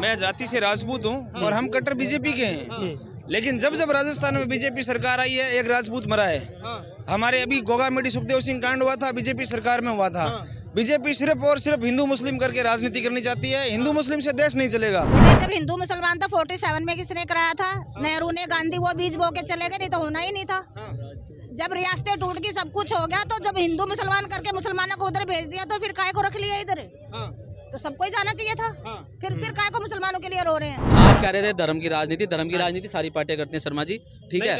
मैं जाति से राजपूत हूँ और हम कट्टर बीजेपी के हैं। लेकिन जब जब राजस्थान में बीजेपी सरकार आई है, एक राजपूत मरा है। हमारे अभी गोगामेडी सुखदेव सिंह कांड हुआ था, बीजेपी सरकार में हुआ था। बीजेपी सिर्फ और सिर्फ हिंदू मुस्लिम करके राजनीति करनी चाहती है। हिंदू मुस्लिम से देश नहीं चलेगा। ये जब हिंदू मुसलमान था 47 में किसने कराया था? नेहरू ने, गांधी, वो बीज बो के चले गए, नहीं तो होना ही नहीं था। जब रियासतें टूट गई, सब कुछ हो गया, तो जब हिंदू मुसलमान करके मुसलमानों को उधर भेज दिया, तो फिर काय को रख लिया इधर? तो सबको ही जाना चाहिए था। फिर काय को मुसलमानों के लिए रो रहे हैं? आप कह रहे थे धर्म की राजनीति सारी पार्टियां करती हैं शर्मा जी, ठीक है,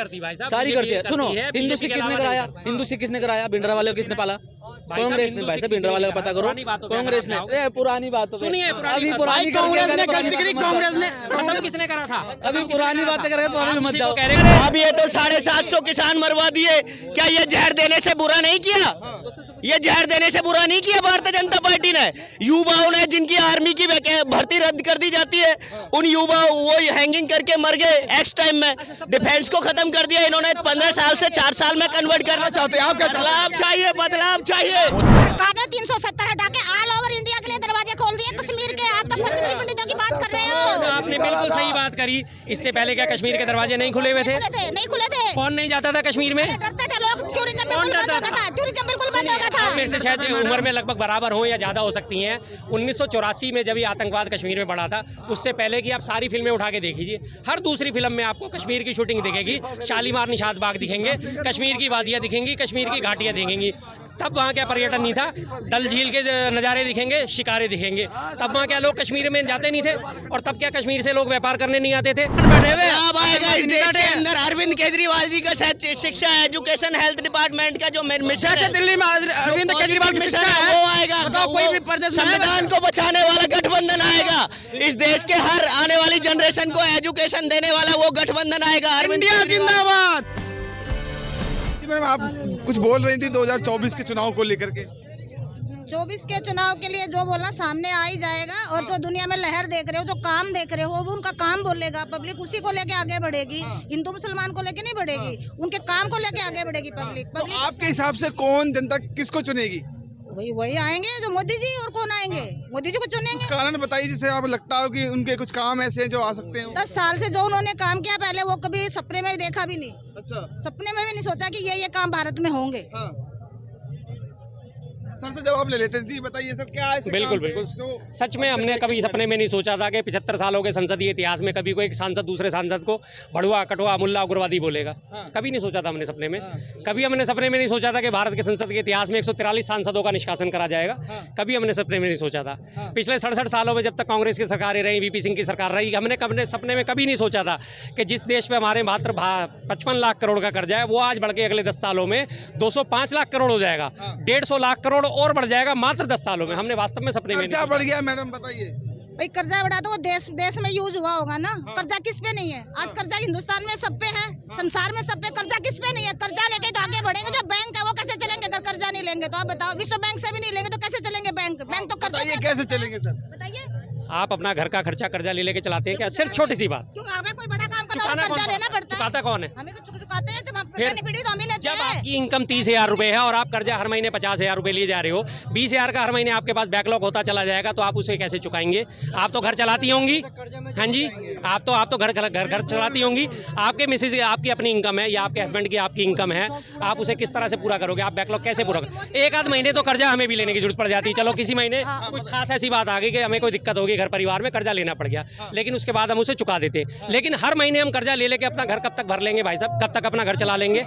सारी करती है। सुनो, हिंदू सिख किसने कराया? भिंडरा वाले को किसने पाला? कांग्रेस ने। भाई साहब भिंडरा वाले का पता करो, कांग्रेस ने। पुरानी बात सुनिए, अभी पुरानी कांग्रेस ने किसने करा था? अभी पुरानी बातें करें, पुरानी मत जाओ। अब ये तो 750 किसान मरवा दिए, क्या ये जहर देने से बुरा नहीं किया? ये जहर देने से बुरा नहीं किया भारतीय जनता पार्टी ने? युवाओं ने जिनकी आर्मी की भर्ती रद्द कर दी जाती है, उन युवाओं वो हैंगिंग करके मर गए एक्स टाइम में। डिफेंस को खत्म कर दिया इन्होंने, 15 साल से 4 साल में कन्वर्ट करना चाहते हैं। आप क्या बदलाव चाहिए? सरकार ने 370 हटा के ऑल ओवर इंडिया के लिए दरवाजे खोल दिए कश्मीर के। आप तो कश्मीरी पंडितों की बात कर रहे हो। आपने बिल्कुल सही बात करी। इससे पहले क्या कश्मीर के दरवाजे नहीं खुले हुए थे? नहीं खुले थे। कौन नहीं जाता था कश्मीर में? डरते थे लोग। टूरिज्म बिल्कुल बंद हो गया था। टूरिज्म बिल्कुल बंद हो गया था। मेरे से शायद उम्र में लगभग बराबर हो या ज्यादा हो सकती हैं। 1984 में जब ये आतंकवाद कश्मीर में बढ़ा था, उससे पहले की आप सारी फिल्में उठा के देखिए, हर दूसरी फिल्म में आपको कश्मीर की शूटिंग दिखेगी। शालीमार, निशात बाग दिखेंगे, कश्मीर की वादियाँ दिखेंगी, कश्मीर की घाटियाँ दिखेंगी। तब वहाँ क्या पर्यटन नहीं था? डल झील के नज़ारे दिखेंगे, शिकारे दिखेंगे। तब वहाँ क्या लोग कश्मीर में जाते नहीं थे? और तब क्या कश्मीर से लोग व्यापार करने नहीं आते थे? अब आएगा इस देश के अंदर अरविंद केजरीवाल जी का शिक्षा, एजुकेशन, हेल्थ डिपार्टमेंट का जो मिशन है दिल्ली में, अरविंद केजरीवाल मिशन है, वो आएगा। संविधान को बचाने वाला गठबंधन आएगा। इस देश के हर आने वाली जनरेशन को एजुकेशन देने वाला वो गठबंधन आएगा। इंडिया जिंदाबाद। मैडम, आप कुछ बोल रही थी 2024 के चुनाव को लेकर के। 24 के चुनाव के लिए जो बोलना सामने आ ही जाएगा। और जो दुनिया में लहर देख रहे हो, जो काम देख रहे हो, वो उनका काम बोलेगा। पब्लिक उसी को लेके आगे बढ़ेगी। हिंदू मुसलमान को लेके नहीं बढ़ेगी, उनके काम को लेके आगे बढ़ेगी पब्लिक। तो आपके हिसाब से कौन जनता किसको चुनेगी? वही आएंगे जो मोदी जी। और कौन आएंगे? मोदी जी को चुनेंगे। कारण बताइए जिससे आप लगता हो कि उनके कुछ काम ऐसे हैं जो आ सकते हैं। 10 साल से जो उन्होंने काम किया, पहले वो कभी सपने में देखा भी नहीं। अच्छा, सपने में भी नहीं सोचा कि ये काम भारत में होंगे। सर से जवाब ले लेते हैं। जी बताइए सर, क्या है? बिल्कुल सच में हमने कभी सपने में नहीं सोचा था कि 75 सालों के संसदीय इतिहास में कभी कोई सांसद दूसरे सांसद को भड़ुआ, कटवा, मुल्ला, उग्रवादी बोलेगा। कभी नहीं सोचा था हमने सपने में। कभी हमने सपने में नहीं सोचा था कि भारत के संसद के इतिहास में 143 सांसदों का निष्कासन करा जाएगा। कभी हमने सपने में नहीं सोचा था। पिछले 67 सालों में जब तक कांग्रेस की सरकारें रही, वीपी सिंह की सरकार रही, हमने सपने में कभी नहीं सोचा था कि जिस देश में हमारे मात्र 55 लाख करोड़ का कर्जा है, वो आज बढ़ के अगले 10 सालों में 205 लाख करोड़ हो जाएगा। 150 लाख करोड़ और बढ़ जाएगा मात्र 10 सालों में। हमने वास्तव में सपने में क्या बढ़ गया मैडम, बताइए। भाई कर्जा बढ़ा तो वो देश में यूज हुआ होगा ना। कर्जा किस पे नहीं है? आज कर्जा हिंदुस्तान में सब पे है, संसार में सब पे। कर्जा किस पे नहीं है? कर्जा लेके तो आगे बढ़ेंगे। जो बैंक है वो कैसे चलेंगे अगर कर्जा नहीं लेंगे? तो आप बताओ, विश्व बैंक से भी नहीं लेंगे तो कैसे चलेंगे बैंक तो कर्जा। कैसे चलेंगे सर, बताइए। आप अपना घर का खर्चा कर्जा ले लेके चलाते हैं क्या? सिर्फ छोटी सी बात, क्यों हमें कोई बड़ा काम करना है कर्जा लेना पड़ता है? चुकाता कौन है? हमें कुछ चुकाते हैं जब फिर जब आपकी इनकम 30,000 रुपए है और आप कर्जा हर महीने 50,000 रुपए लिए जा रहे हो, 20,000 का हर महीने आपके पास बैकलॉग होता चला जाएगा, तो आप उसे कैसे चुकाएंगे? आप तो घर चलाती होंगी। हाँ जी, आप तो घर चलाती होंगी। आपके मिसेज, आपकी अपनी इनकम है या आपके हस्बैंड की आपकी इनकम है, आप उसे किस तरह से पूरा करोगे? आप बैकलॉग कैसे पूरा करोगे? एक आध महीने तो कर्जा हमें भी लेने की जरूरत पड़ जाती है। चलो किसी महीने कोई खास ऐसी बात आ गई कि हमें कोई दिक्कत होगी, घर परिवार में कर्जा लेना पड़ गया, लेकिन उसके बाद हम उसे चुका देते। लेकिन हर महीने हम कर्जा ले लेके अपना घर कब तक भर लेंगे भाई साहब? कब तक अपना घर चला लेंगे?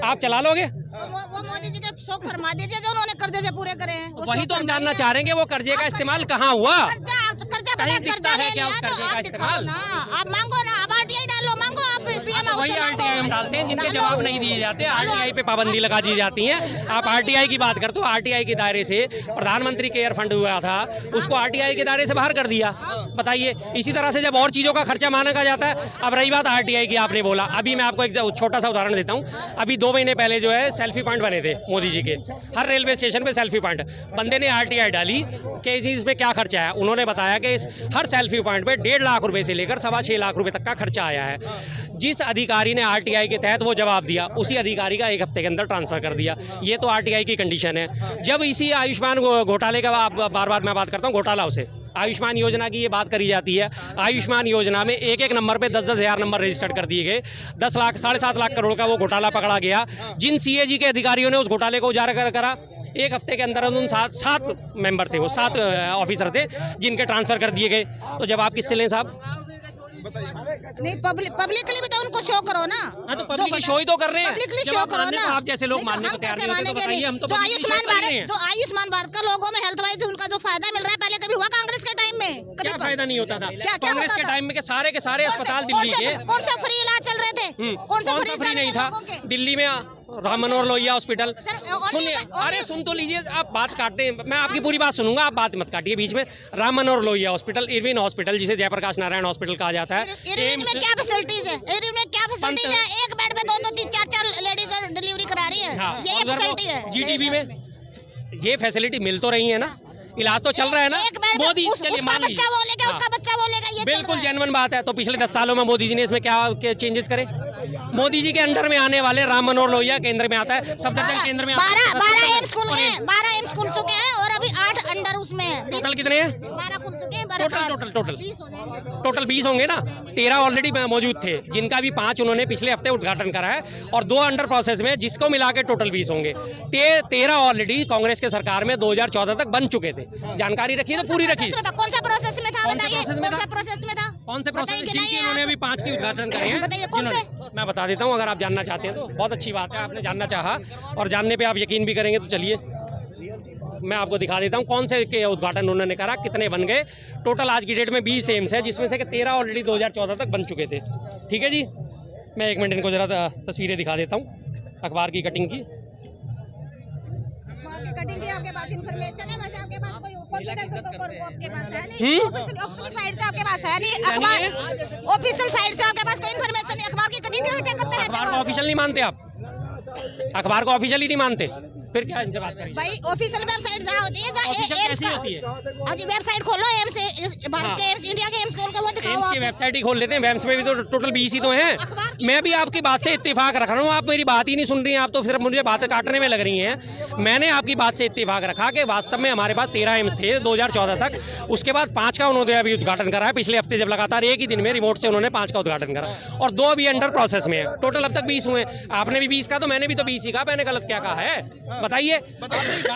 आप चला लोगे? वो मोदी जी के शौक फरमा दीजिए जो उन्होंने कर्जे से पूरे करे हैं। वही तो हम जानना चाह रहे हैं कि वो कर्जे का इस्तेमाल कहाँ हुआ? कर्जा दिखता है क्या उस कर्जे का इस्तेमाल? आप मांगो ना, आप RTI डालो, मांगो आप PM। वही RTI हम डालते हैं जिनके जवाब नहीं दिए जाते। RTI पे पाबंदी लगा दी जाती है। आप RTI की बात करते हो, RTI के दायरे से प्रधानमंत्री केयर फंड हुआ था, उसको RTI के दायरे से बाहर कर दिया। बताइए, इसी तरह से जब और चीज़ों का खर्चा माना जाता है। अब रही बात RTI की, आपने बोला, अभी मैं आपको एक छोटा सा उदाहरण देता हूँ। अभी 2 महीने पहले जो है सेल्फी पॉइंट बने थे मोदी जी के, हर रेलवे स्टेशन पे सेल्फी पॉइंट। बंदे ने RTI डाली कि इसमें क्या खर्चा है। उन्होंने बताया कि इस हर सेल्फी पॉइंट पे 1.5 लाख रुपए से लेकर 6.25 लाख रुपए तक का खर्चा आया है। जिस अधिकारी अधिकारी ने आरटीआई के तहत वो जवाब दिया, उसी अधिकारी का 1 हफ्ते के अंदर ट्रांसफर कर दिया। ये तो आरटीआई की कंडीशन है। जब इसी आयुष्मान घोटाले का बार बार मैं बात करता हूँ, घोटाला उसे आयुष्मान योजना की ये बात करी जाती है। आयुष्मान योजना में एक नंबर पे 10-10 हज़ार नंबर रजिस्टर्ड कर दिए गए। 10 लाख 7.5 लाख करोड़ का वो घोटाला पकड़ा गया। जिन सीएजी के अधिकारियों ने उस घोटाले को उजागर करा, 1 हफ्ते के अंदर उन 7 मेंबर थे, वो 7 ऑफिसर थे जिनके ट्रांसफर कर दिए गए। तो जवाब किससे लें साहब? नहीं, पब्लिकली भी तो उनको शो करो ना। हाँ, तो पब्लिकली शो ही तो कर रहे हैं। पब्लिकली जब शो आप करो मानने ना। को आप जैसे लोग मानने को तैयार नहीं होते तो बताइए, हम तो जो publicly show कर रहे हैं। आयुष्मान भारत का लोगों में हेल्थ वाइज उनका जो फायदा मिल रहा है, पहले कभी हुआ कांग्रेस के टाइम में? क्या फायदा नहीं होता था क्या कांग्रेस होता के था? टाइम में? सारे के सारे अस्पताल दिल्ली के कौन सा फ्री इलाज चल रहे थे? कौन सा फ्री नहीं था दिल्ली में? राम मनोहर लोहिया हॉस्पिटल। सुनिए, अरे सुन तो लीजिए, आप बात काटते हैं, मैं आपकी पूरी बात सुनूंगा, आप बात मत काटिए बीच में। Ram Manohar Lohia hospital, Irwin hospital, जिसे जयप्रकाश नारायण हॉस्पिटल कहा जाता है, इरविन में क्या फैसिलिटीज है? इरविन में क्या फैसिलिटीज है? एक बेड में 2-2, 3, 4 लेडीज डिलीवरी करा रही है। हाँ, ये उधर फैसिलिटी वो है। जीटीबी में ये फैसिलिटी मिल तो रही है ना, इलाज तो चल रहा है ना। एक बेड में मोदी चलिए उसका मान बच्चा बोलेगा, हाँ, उसका बच्चा बोलेगा, ये चल बिल्कुल रहा है। जेन्युइन बात है। तो पिछले 10 सालों में मोदी जी ने इसमें क्या चेंजेस करे? मोदी जी के अंडर में आने वाले राम मनोहर लोहिया केंद्र में आता है, सफदरजंग केंद्र में आता है। 12 एम्स खुल गए, 12 एम्स खुल चुके हैं और अभी 8 अंडर उसमें है। टोटल कितने हैं? 12 खुल चुके हैं। टोटल 20 होंगे ना। 13 ऑलरेडी मौजूद थे, जिनका भी 5 उन्होंने पिछले हफ्ते उद्घाटन करा है, और 2 अंडर प्रोसेस में, जिसको मिला के टोटल 20 होंगे। 13 ऑलरेडी कांग्रेस के सरकार में 2014 तक बन चुके थे। जानकारी रखिए तो पूरी रखिए। कौन सा प्रोसेस में था? कौन से बताइए, प्रोसेस में कौन था? सा प्रोसेस में था? कौन से प्रोसेस? बताइए, जिनकी गिनाइए उन्होंने आप। अभी 5 की उद्घाटन करे हैं। बताइए, कौन से? मैं बता देता हूँ, अगर आप जानना चाहते हैं तो। बहुत अच्छी बात है, आपने जानना चाहा और जानने पे आप यकीन भी करेंगे, तो चलिए मैं आपको दिखा देता हूँ कौन से के उद्घाटन उन्होंने करा, कितने बन गए। टोटल आज की डेट में 20 एम्स है, जिसमें से कि 13 ऑलरेडी 2014 तक बन चुके थे। ठीक है जी, मैं 1 मिनट इनको जरा तस्वीरें दिखा देता हूँ अखबार की कटिंग की। कटिंग की आपके पास इंफॉर्मेशन है, वैसे आपके पास कोई आपके पास है नहीं। ऑफिशियल साइड से आपके पास है नहीं अखबार। ऑफिशियल साइड से आपके पास कोई इंफॉर्मेशन नहीं। अखबार की कटिंग क्यों करते रहते अखबार को हो? ऑफिशियल नहीं मानते आप? अखबार को ऑफिशियल ही नहीं मानते, फिर क्या इनसे बात करेंगे? भाई ऑफिशियल वेबसाइट जहाँ होती है, ऑफिशियल जहाँ कैसी होती है? आज वेबसाइट खोलो, एम्स भारत के एम्स, इंडिया के एम्स खोल के वो दिखाओ एम्स की आप। वेबसाइट ही खोल लेते हैं। एम्स में भी तो टोटल 20 ही तो हैं। मैं भी आपकी बात से इत्तेफाक रख रहा हूँ, आप मेरी बात ही नहीं सुन रही हैं। आप तो सिर्फ मुझे बातें काटने में लग रही हैं। मैंने आपकी बात से इत्तेफाक रखा कि वास्तव में हमारे पास 13 एम्स थे 2014 तक। उसके बाद 5 का उन्होंने अभी उद्घाटन करा है पिछले हफ्ते, जब लगातार एक ही दिन में रिमोट से उन्होंने 5 का उद्घाटन करा, और 2 अभी अंडर प्रोसेस में है। टोटल अब तक 20 हुए। आपने भी 20 का, तो मैंने भी तो 20 ही कहा। मैंने गलत क्या कहा है बताइए? बात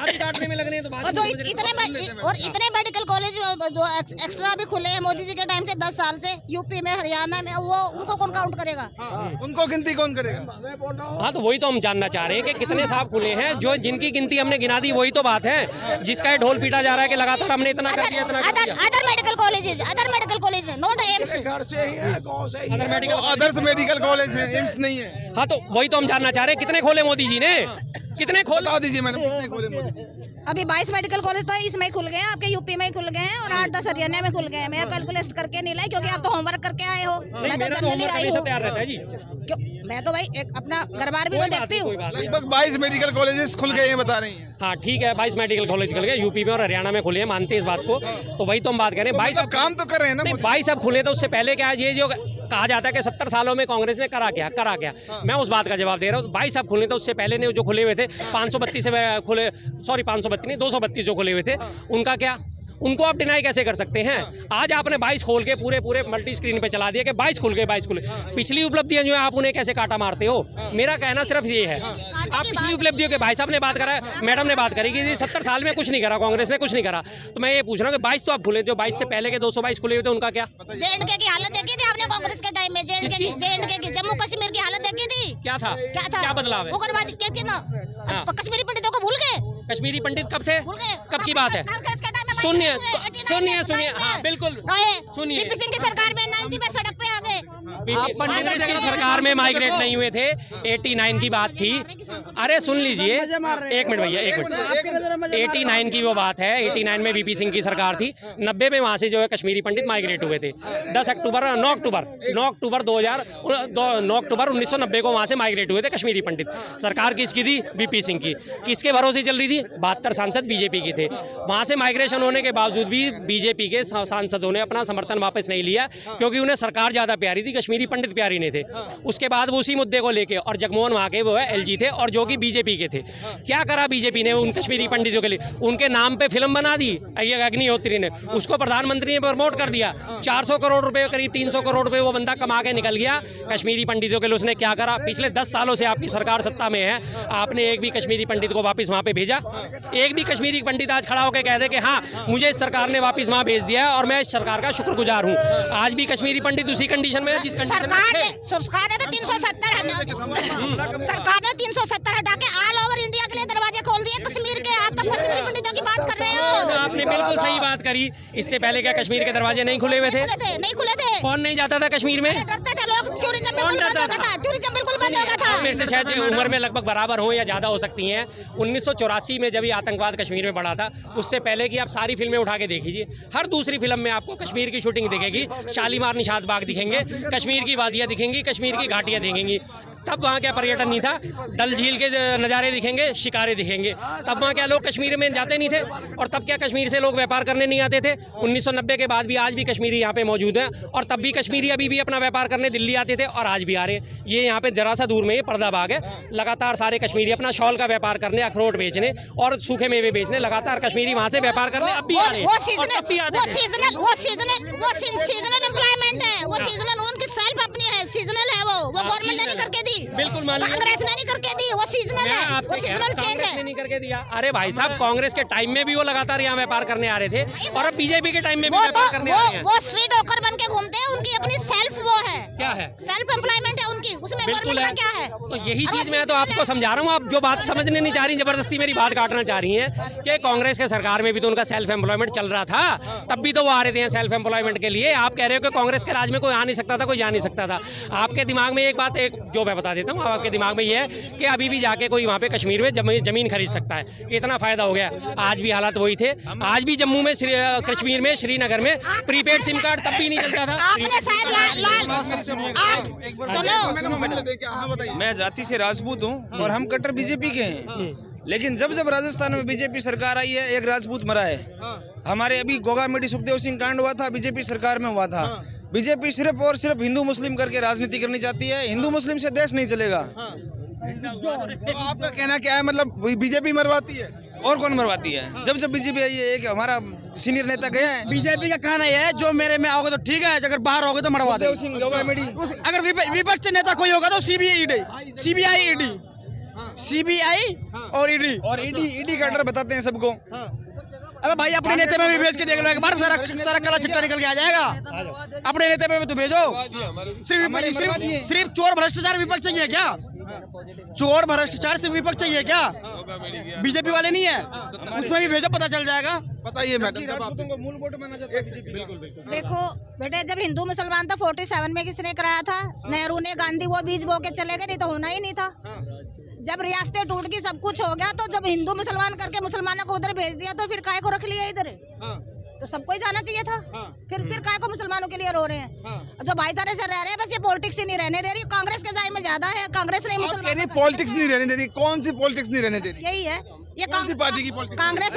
ही काटने में लग रहे हैं तो बात और ही जो समझ रहे हैं। इतने मेडिकल कॉलेज जो एक्स्ट्रा भी खुले हैं मोदी जी के टाइम से 10 साल से, यूपी में, हरियाणा में, वो उनको कौन काउंट करेगा? उनको गिनती कौन करेगा? हाँ, तो वही तो हम जानना चाह रहे हैं कि कितने साहब खुले हैं। जो जिनकी गिनती हमने गिना दी, वही तो बात है। जिसका ये ढोल पीटा जा रहा है कि लगातार हमने इतना कर दिया, इतना कर दिया। Other medical college not AIIMS. Other medical others medical college है, एम्स नहीं है। हाँ, तो वही तो हम जानना चाह रहे हैं, कितने खोले मोदी जी ने? कितने खोल? बता दीजिए मैडम, कितने खोले मोदी जी? अभी 22 मेडिकल कॉलेज तो इसमें ही खुल गए हैं, आपके यूपी में ही खुल गए हैं, और 8-10 हरियाणा में खुल गए हैं। मैं कैलकुलेट करके नहीं लाई, क्योंकि आप तो होमवर्क करके आए हो। नहीं, मैं तो मेरा तो जनरली होमवर्क आई हमेशा हूँ। तैयार रहता है जी। मैं तो भाई एक अपना घर बार भी तो कोई बात देखती नहीं, हूँ। कोई बात नहीं। लगभग 22 मेडिकल कॉलेजेस खुल गए हैं, बता रही हैं। हाँ, ठीक है, 22 मेडिकल कॉलेज खुल गए यूपी में और हरियाणा में खुले हैं, मानते हैं इस बात को। तो वही तो हम बात करें, 22 मतलब काम तो कर रहे हैं ना नहीं, मोदी। 22 अब खुले, तो उससे पहले क्या है, ये जो कहा जाता है कि 70 सालों में कांग्रेस ने करा क्या, मैं उस बात का जवाब दे रहा हूँ। 22 अब खुले, तो उससे पहले ने जो खुले हुए थे 532 से खुले, सॉरी 532 नहीं, 232 जो खुले हुए थे, उनका क्या? उनको आप डिनाई कैसे कर सकते हैं? आज आपने 22 खोल के पूरे मल्टी स्क्रीन पे चला दिया कि 22 खुल गए, 22 खुले। पिछली उपलब्धियां जो है, आप उन्हें कैसे काटा मारते हो? मेरा कहना सिर्फ ये है, आप पिछली उपलब्धियों के, भाई साहब ने बात करा, मैडम ने बात करी कि 70 साल में कुछ नहीं करा, कांग्रेस ने कुछ नहीं करा। तो मैं ये पूछ रहा हूँ कि 22 तो आप खुले, जो 22 से पहले के 222 खुले हुए थे, उनका क्या? JNK की हालत देखी थी आपने कांग्रेस के टाइम में? JNK की, जम्मू कश्मीर की हालत देखी थी? क्या था? क्या बदलाव है? उग्रवादी कहती है ना, हाँ। कश्मीरी पंडितों को भूल गए? कश्मीरी पंडित कब थे? भूल गए? कब की बात है? कांग्रेस के टाइम में सुनिए, 89 सुनिए, हाँ, बिल्कुल। सुनिए। VP सिंह की सरकार में 90 में सड़क पे आ गए। कांग्रेस की सरकार में माइग्रेट नहीं हुए थे, 89 की बात थी। अरे सुन लीजिए, एक मिनट भैया, एक मिनट। 89 की वो बात है, 89 में वीपी सिंह की सरकार थी, 90 में वहाँ से जो है कश्मीरी पंडित माइग्रेट हुए थे। 9 अक्टूबर 1990 को वहाँ से माइग्रेट हुए थे कश्मीरी पंडित। सरकार किसकी थी? वीपी सिंह की। किसके भरोसे चल रही थी? 72 सांसद बीजेपी के थे। वहाँ से माइग्रेशन होने के बावजूद भी बीजेपी के सांसदों ने अपना समर्थन वापस नहीं लिया, क्योंकि उन्हें सरकार ज़्यादा प्यारी थी, कश्मीरी पंडित प्यारी नहीं थे। उसके बाद वो उसी मुद्दे को लेके, और जगमोहन वहाँ के वो है एलजी थे, और जो कि बीजेपी के थे। क्या करा बीजेपी ने उन कश्मीरी पंडितों के लिए? उनके नाम पे फिल्म बना दी अग्निहोत्री ने, उसको प्रधानमंत्री ने प्रमोट कर दिया। 400 करोड़ रुपए, करीब 300 करोड़ रुपए वो बंदा कमा के निकल गया कश्मीरी पंडितों के लिए। उसने क्या करा? पिछले 10 सालों से आपकी सरकार सत्ता में है, आपने एक भी कश्मीरी पंडित को वापस वहाँ पे भेजा? एक भी कश्मीरी पंडित आज खड़ा होकर कह दे कि हाँ मुझे इस सरकार ने वापस वहाँ भेज दिया है और मैं इस सरकार का शुक्रगुजार हूँ। आज भी कश्मीरी पंडित उसी कंडीशन में है जिस कंडीशन में थे। सरकार ने तो 370 हटा के ऑल ओवर इंडिया के लिए दरवाजे खोल दिए कश्मीर के। आप तो कश्मीरी पंडितों की बात कर रहे हो। आपने बिल्कुल सही बात करी। इससे पहले क्या कश्मीर के दरवाजे नहीं खुले हुए थे? नहीं खुले थे। कौन नहीं जाता था कश्मीर में? डरते थे लोग। टूरिज्म बिल्कुल बंद हो गया था। टूरिज्म बिल्कुल बंद हो गया था। मेरे से शायद उम्र में लगभग बराबर हो या ज़्यादा हो सकती हैं। 1984 में जब ये आतंकवाद कश्मीर में बढ़ा था, उससे पहले की आप सारी फिल्में उठा के देखिए, हर दूसरी फिल्म में आपको कश्मीर की शूटिंग दिखेगी। शालीमार निशात बाग दिखेंगे, कश्मीर की वादियाँ दिखेंगी, कश्मीर की घाटियाँ दिखेंगी। तब वहाँ क्या पर्यटन नहीं था? डल झील के नज़ारे दिखेंगे, शिकारे दिखेंगे। तब वहाँ क्या लोग कश्मीर में जाते नहीं थे? और तब क्या कश्मीर से लोग व्यापार करने नहीं आते थे? 1990 के बाद भी आज भी कश्मीरी यहाँ पे मौजूद हैं, और तब भी कश्मीरी अभी भी अपना व्यापार करने दिल्ली आते थे और आज भी आ रहे हैं। ये यहाँ पे जरा सा दूर में ये पर्दा बाग है, लगातार सारे कश्मीरी अपना शॉल का व्यापार करने, अखरोट बेचने और सूखे मेवे बेचने, लगातार कश्मीरी वहाँ से व्यापार करने अब भी आ रहे हैं। वो सीजनल एम्प्लॉयमेंट है। वो सीजनल उनकी सेल्फ अपनी है, सीजनल है। वो गवर्नमेंट ने नहीं करके दी, बिल्कुल कांग्रेस ने नहीं करके दी। वो सीजनल है, वो सीजनल चेंज है। नहीं करके दिया। अरे भाई साहब, कांग्रेस के टाइम में भी वो लगातार यहाँ व्यापार करने आ रहे थे, और अब बीजेपी के टाइम में भी व्यापार करने आ रहे हैं। वो स्ट्रीट होकर बन के घूमते हैं। उनकी अपनी सेल्फ वो है, क्या है? सेल्फ एम्प्लॉयमेंट है उनकी। उसमें बिल्कुल गवर्नमेंट है। का क्या है? तो यही चीज मैं तो आपको समझा रहा हूँ। आप जो बात समझने नहीं चाह रही, जबरदस्ती मेरी बात काटना चाह रही हैं कि कांग्रेस के सरकार में भी तो उनका सेल्फ एम्प्लॉयमेंट चल रहा था, तब भी तो वो आ रहे थे सेल्फ एम्प्लॉयमेंट के लिए। आप कह रहे हो कि कांग्रेस के राज में कोई आ नहीं सकता था, कोई जा नहीं सकता था। आपके दिमाग में एक बात, एक जो मैं बता देता हूँ, आपके दिमाग में ये है कि अभी भी जाके कोई वहाँ पे कश्मीर में जमीन खरीद सकता है। इतना फायदा हो गया। आज भी हालात वही थे। आज भी जम्मू में, कश्मीर में, श्रीनगर में प्रीपेड सिम कार्ड तब भी नहीं चलता था। आपने शायद मैं जाति से राजपूत हूँ और हम कट्टर बीजेपी के हैं, लेकिन जब जब राजस्थान में बीजेपी सरकार आई है, एक राजपूत मरा है। हमारे अभी गोगामेडी सुखदेव सिंह कांड हुआ था, बीजेपी सरकार में हुआ था। बीजेपी सिर्फ और सिर्फ हिंदू मुस्लिम करके राजनीति करनी चाहती है। हिंदू मुस्लिम से देश नहीं चलेगा। तो आपका कहना क्या है? मतलब बीजेपी मरवाती है? और कौन मरवाती है? जब जब बीजेपी आई है, एक हमारा सीनियर नेता गया है। बीजेपी का कहना यह है, जो मेरे में आओगे तो ठीक है, अगर बाहर आओगे तो मरवा दे। अगर विपक्ष नेता कोई होगा तो सीबीआई और ईडी का डर बताते हैं सबको। अबे भाई, अपने नेता में भी भेज के देख लो एक बार, सारा काला चिट्टा निकल के आ जाएगा। अपने नेता में भी तो भेजो। सिर्फ चोर भ्रष्टाचार विपक्ष चाहिए क्या? चोर भ्रष्टाचार सिर्फ विपक्ष चाहिए क्या? बीजेपी वाले नहीं है, उसमें भी भेजो, पता चल जाएगा। बताइए मैडम। मूल वोट माना जाता है बीजेपी। देखो बेटे, जब हिंदू मुसलमान था 47 में किसने कराया था? नेहरू ने, गांधी। वो बीज बो के चले गए, नहीं तो होना ही नहीं था। जब रियासतें टूट गई, सब कुछ हो गया, तो जब हिंदू मुसलमान करके मुसलमानों को उधर भेज दिया, तो फिर काय को रख लिया इधर? तो सबको ही जाना चाहिए था। फिर काय को मुसलमानों के लिए रो रहे हैं? जो भाईचारे से रह रहे हैं, बस ये पॉलिटिक्स ही नहीं रहने दे रही। कांग्रेस के जाय में ज्यादा है। कांग्रेस ने मुसलमान पॉलिटिक्स नहीं रहने दे रही। कौन सी पॉलिटिक्स नहीं रहने दे रही? यही है। ये कौन सी पार्टी की पॉलिटिक्स? कांग्रेस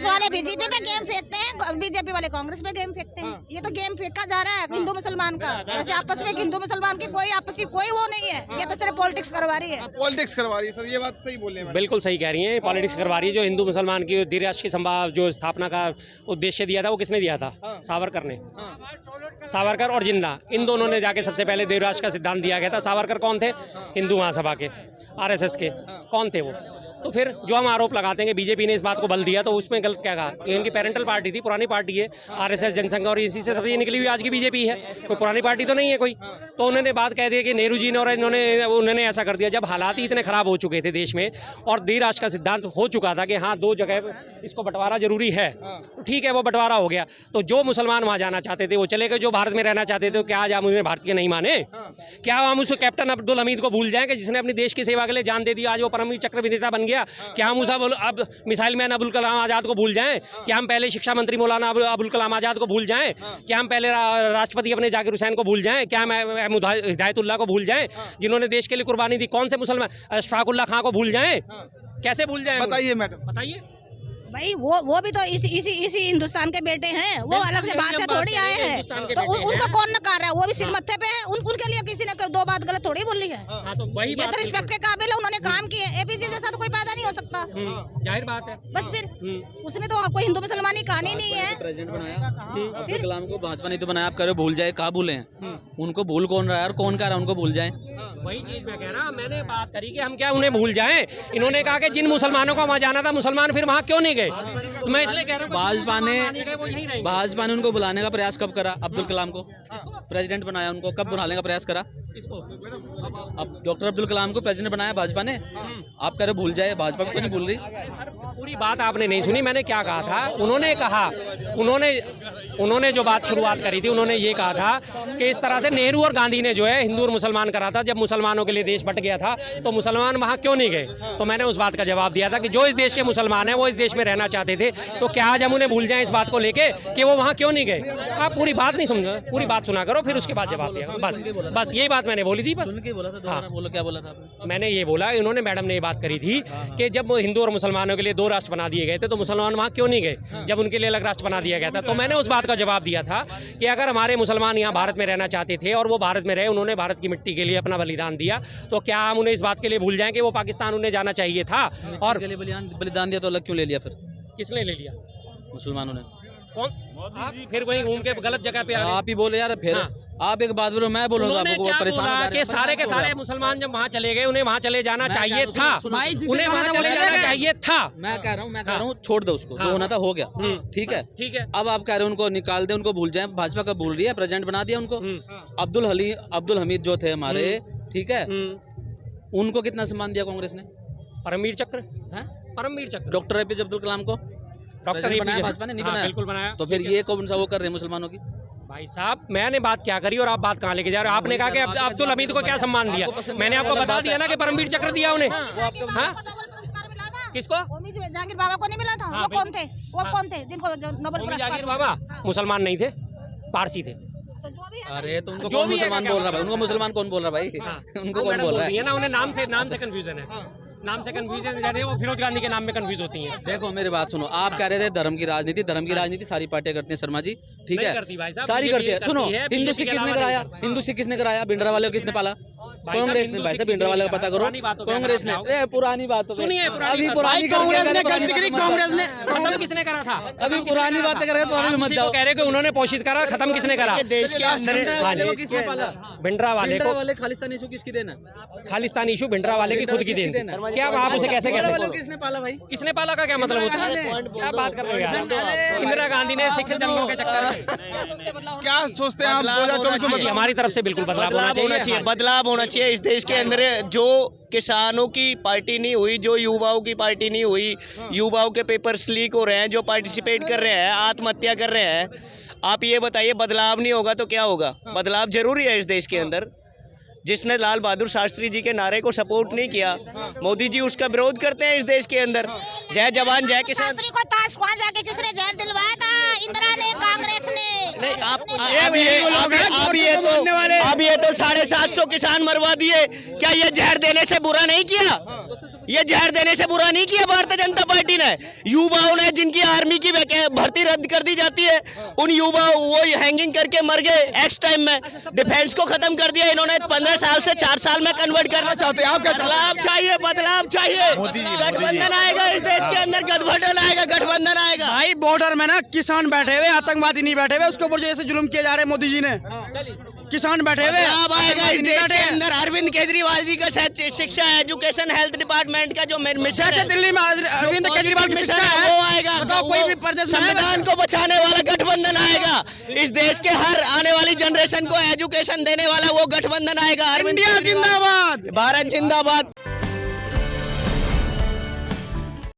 वाले बीजेपी पे गेम फेंकते हैं, बीजेपी वाले कांग्रेस पे गेम फेंकते हैं। ये तो गेम फेंका जा रहा है हिंदू मुसलमान का। वैसे आपस में हिंदू मुसलमान की कोई आपसी कोई वो नहीं है। ये तो सिर्फ पॉलिटिक्स करवा रही है। पॉलिटिक्स करवा रही है सर, ये बात सही बोल रहे हैं। बिल्कुल सही कह रही हैं, पॉलिटिक्स करवा रही है। जो हिंदू मुसलमान की द्विराष्ट्र की जो स्थापना का उद्देश्य दिया था, वो किसने दिया था? सावरकर ने। सावरकर और जिन्ना, इन दोनों ने जाके सबसे पहले द्विराष्ट्र का सिद्धांत दिया गया था। सावरकर कौन थे? हिंदू महासभा के, आरएसएस के। कौन थे वो? तो फिर जो हम आरोप लगाते हैं कि बीजेपी ने इस बात को बल दिया, तो उसमें गलत क्या कहा? ये इनकी पेरेंटल पार्टी थी, पुरानी पार्टी है, आरएसएस जनसंघ और इसी से सब ये निकली हुई आज की बीजेपी है, कोई पुरानी पार्टी तो नहीं है कोई। तो उन्होंने बात कह दी कि नेहरू जी ने और उन्होंने ऐसा कर दिया। जब हालात ही इतने ख़राब हो चुके थे देश में और द्विराष्ट्र का सिद्धांत हो चुका था कि हाँ 2 जगह इसको बंटवारा जरूरी है, तो ठीक है वो बंटवारा हो गया। तो जो मुसलमान वहाँ जाना चाहते थे वो चले गए, जो भारत में रहना चाहते थे क्या आज हम उन्हें भारतीय नहीं माने? क्या हम उस कैप्टन अब्दुल हमीद को भूल जाएं कि जिसने अपनी देश की सेवा के लिए जान दे दी, आज वो परमवीर चक्र विजेता बन गया? क्या हम उस अब मिसाइल मैन अबुल कलाम आज़ाद को भूल जाएं? क्या हम पहले शिक्षा मंत्री मौलाना अबुल कलाम आज़ाद को भूल जाएं? क्या हम पहले राष्ट्रपति अपने जाकिर हुसैन को भूल जाएं? क्या हम हिदायतुल्लाह को भूल जाएं जिन्होंने देश के लिए कुर्बानी दी? कौन से मुसलमान अशफाकुल्लाह खां को भूल जाएं? कैसे भूल जाएं? बताइए मैडम, बताइए। भाई वो भी तो इसी हिंदुस्तान के बेटे हैं, वो अलग से बाहर से थोड़ी आए हैं, तो उनका कौन नकार रहा है? वो भी सिर मत्थे पे है, उनके लिए किसी ने 2 बात गलत थोड़ी बोली है। तो वही ये तो रिस्पेक्ट के काबिल है, उन्होंने काम किए। एपीजे जैसा तो कोई पैदा नहीं हो सकता, जाहिर बात है। बस फिर उसमें तो कोई हिंदू मुसलमान की कहानी नहीं है। प्रेसिडेंट बनाया अब्दुल कलाम को, भाजपा नहीं तो बनाया। आप कह रहे हो भूल जाए, कहाँ भूले हैं? उनको भूल कौन रहा है और कौन कह रहा है उनको भूल जाए? वही चीज मैं कह रहा, मैंने बात करी कि हम क्या उन्हें भूल जाएं? इन्होंने कहा कि जिन मुसलमानों को वहाँ जाना था मुसलमान फिर वहाँ क्यों नहीं गए? मैं इसलिए कह रहा हूँ भाजपा ने उनको बुलाने का प्रयास कब करा? अब्दुल कलाम को प्रेसिडेंट बनाया, उनको कब बुलाने का प्रयास करा? अब डॉक्टर अब्दुल कलाम को प्रेसिडेंट बनाया भाजपा ने। आप कह रहे भूल जाए, भाजपा भी तो नहीं भूल रही। पूरी बात आपने नहीं सुनी। मैंने क्या कहा था? उन्होंने कहा, उन्होंने जो बात शुरुआत करी थी, उन्होंने ये कहा था कि इस तरह से नेहरू और गांधी ने जो है हिंदू और मुसलमान करा था। जब मुसलमानों के लिए देश बट गया था तो मुसलमान वहाँ क्यों नहीं गए? तो मैंने उस बात का जवाब दिया था कि जो इस देश के मुसलमान हैं वो इस देश में रहना चाहते थे, तो क्या आज हम उन्हें भूल जाएं इस बात को लेके कि वो वहाँ क्यों नहीं गए? आप पूरी बात नहीं समझो, पूरी बात सुना करो फिर उसके बाद जवाब दिया। बस यही बात मैंने बोली थी। बस हाँ बोलो, क्या बोला था? मैंने ये बोला, इन्होंने मैडम ने ये बात करी थी कि जब हिंदू और मुसलमानों के लिए 2 राष्ट्र बना दिए गए थे तो मुसलमान वहाँ क्यों नहीं गए जब उनके लिए अलग राष्ट्र बना दिया गया था? तो मैंने उस बात का जवाब दिया था कि अगर हमारे मुसलमान यहाँ भारत में रहना चाहते थे और वो भारत में रहे, उन्होंने भारत की मिट्टी के लिए अपना बलिदान दिया, तो क्या हम उन्हें इस बात के लिए भूल जाएं कि वो पाकिस्तान उन्हें जाना चाहिए था? और बलिदान दिया तो अलग क्यों ले लिया फिर? किसने ले लिया? मुसलमानों ने। कौन? आप फिर वहीं घूम के गलत जगह पे आ गए। आप ही बोले यार फिर। आप एक बात बोलो, मैं बोलूँगा आपको परेशान हो जा रहे हैं। सारे के सारे मुसलमान जब वहाँ चले गए, उन्हें वहाँ चले जाना चाहिए था, उन्हें वहाँ चले जाना चाहिए था। मैं कह रहा हूँ छोड़ दो उसको, जो होना था हो गया, ठीक है। ठीक है। अब आप कह रहे हो उनको निकाल दे, उनको भूल जाए। भाजपा का भूल रही है, प्रेसिडेंट बना दिया उनको। अब्दुल हमीद जो थे हमारे, ठीक है, उनको कितना सम्मान दिया कांग्रेस ने? परमवीर चक्र है, परमवीर चक्र। डॉक्टर एपीजे अब्दुल कलाम को डॉक्टर बनाया भाजपा ने, नहीं बनाया? बिल्कुल बनाया। तो फिर ये कौन सा वो कर रहे हैं मुसलमानों की? भाई साहब, मैंने बात क्या करी और आप बात कहाँ लेके जा रहे हो? आपने कहा कि अब्दुल हमीद को क्या सम्मान दिया? मैंने आपको बता दिया ना कि परमवीर चक्र दिया उन्हें। हाँ, किसको? जहांगीर बाबा को नहीं मिला था? वो कौन थे? वो कौन थे जिनको नोबेल जहांगीर बाबा मुसलमान नहीं थे, पारसी थे। अरे तो उनको कौन मुसलमान बोल रहा है भाई? उनको मुसलमान कौन बोल रहा है भाई? उनको कौन बोल रहा है? ना उन्हें नाम से कंफ्यूजन है, नाम से कंफ्यूजन है, वो फिरोज गांधी के नाम में कंफ्यूज होती हैं। देखो मेरी बात सुनो, आप कह रहे थे धर्म की राजनीति सारी पार्टियां करती हैं शर्मा जी, ठीक है, सारी करती है। सुनो, हिंदू सिख किसने कराया? भिंडरा वाले को किसने पाला? कांग्रेस ने। भाई साहब भिंडरा वाले का पता करो, कांग्रेस ने। पुरानी बात सुनिए, अभी पुरानी कांग्रेस ने गलती करी, कांग्रेस ने। खत्म किसने करा था? अभी पुरानी बातें कर रहे हैं, पुरानी मत जाओ। कह रहे कि उन्होंने पोषित करा, खत्म किसने करा? देश के अंदर किसने पाला? भिंडरा वाले को। खालिस्तानी इशू किसकी देन है? खालिस्तानी इशू भिंडरा वाले की खुद की देन। क्या आप उसे कैसे किसने पाला भाई? किसने पाला का क्या मतलब होता है? क्या बात कर रहे हो यार? इंदिरा गांधी ने सिख जंगों के चक्कर में। क्या सोचते हैं आप 2024 में? हमारी तरफ से बिल्कुल बदलाव होना चाहिए। बदलाव होना चाहिए इस देश के अंदर। जो किसानों की पार्टी नहीं हुई, जो युवाओं की पार्टी नहीं हुई, युवाओं के पेपर्स लीक हो रहे हैं, जो पार्टिसिपेट कर रहे हैं, आत्महत्या कर रहे हैं, आप ये बताइए बदलाव नहीं होगा तो क्या होगा? बदलाव जरूरी है इस देश के अंदर। जिसने लाल बहादुर शास्त्री जी के नारे को सपोर्ट नहीं किया, मोदी जी उसका विरोध करते हैं इस देश के अंदर। जय जवान जय किसान। शास्त्री को ताश वहाँ जाके किसने जहर दिलवाया था? इंदिरा ने, कांग्रेस ने। नहीं, अब ये तो 750 किसान मरवा दिए। क्या ये जहर देने से बुरा नहीं किया? ये जहर देने से बुरा नहीं किया भारतीय जनता पार्टी ने? युवाओं ने जिनकी आर्मी की भर्ती रद्द कर दी जाती है, उन युवाओं वो हैंगिंग करके मर गए एक्स टाइम में। डिफेंस को खत्म कर दिया इन्होंने, 15 साल से 4 साल में कन्वर्ट करना चाहते हैं। आप क्या बदलाव चाहिए? बदलाव चाहिए। गठबंधन आएगा इस देश के अंदर, गठबंधन आएगा। भाई बॉर्डर में ना किसान बैठे हुए, आतंकवादी नहीं बैठे हुए, उसके ऊपर जैसे जुल्म किए जा रहे हैं मोदी जी ने। किसान बैठे हुए अब आएगा इस देश के अंदर अरविंद केजरीवाल जी का शिक्षा एजुकेशन हेल्थ डिपार्टमेंट का जो मिशन है, दिल्ली में अरविंद केजरीवाल की मिशन शिक्षा है है, वो आएगा। बताओ कोई भी प्रदेश में संविधान को बचाने वाला गठबंधन आएगा। इस देश के हर आने वाली जनरेशन को एजुकेशन देने वाला वो गठबंधन आएगा। इंडिया जिंदाबाद, भारत जिंदाबाद।